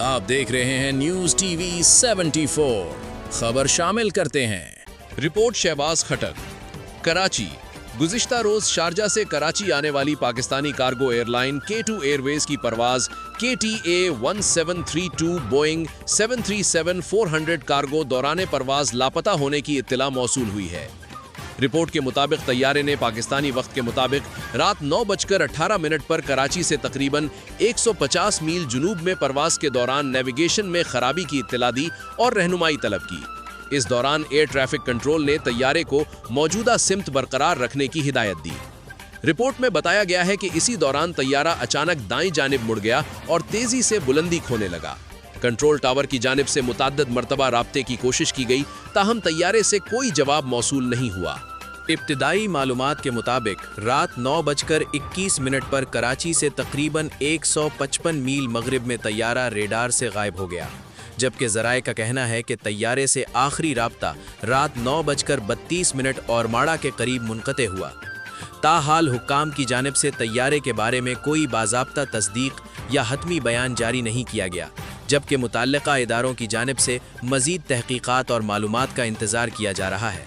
आप देख रहे हैं न्यूज टीवी 74। खबर शामिल करते हैं। रिपोर्ट शहबाज खटक। कराची। गुज़िश्ता रोज शारजा से कराची आने वाली Pakistani cargo airline K2 Airways की परवाज KTA 1732 बोइंग 737-400 कार्गो दौरान परवाज लापता होने की इत्तला मौसूल हुई है। रिपोर्ट के मुताबिक तैयारे ने पाकिस्तानी वक्त के मुताबिक रात 9:18 पर कराची से तकरीबन 150 मील जुनूब में परवाज के दौरान नेविगेशन में खराबी की इत्तला दी और रहनुमाई तलब की। इस दौरान एयर ट्रैफिक कंट्रोल ने तैयारे को मौजूदा सिमत बरकरार रखने की हिदायत दी। रिपोर्ट में बताया गया है कि इसी दौरान तैयारा अचानक दाईं जानिब मुड़ गया और तेजी से बुलंदी खोने लगा। कंट्रोल टावर की जानिब से मुतअद्दिद मरतबा राब्ते की कोशिश की गई, ताहम तैयारे से कोई जवाब मौसूल नहीं हुआ। इब्तिदाई मालूमात के मुताबिक रात 9:21 पर कराची से तकरीबन 155 मील मगरिब में तैयारा रेडार से गायब हो गया, जबकि ज़राए का कहना है कि तैयारे से आखिरी राब्ता रात 9:32 और माड़ा के करीब मुनक़ते हुआ। ताहाल हुक्काम की जानिब से तैयारे के बारे में कोई बाज़ाब्ता तस्दीक या हतमी बयान जारी नहीं किया गया, जबकि मुतल्लिका इदारों की जानिब से मज़ीद तहक़ीक़ात और मालूमात का इंतज़ार किया जा रहा है।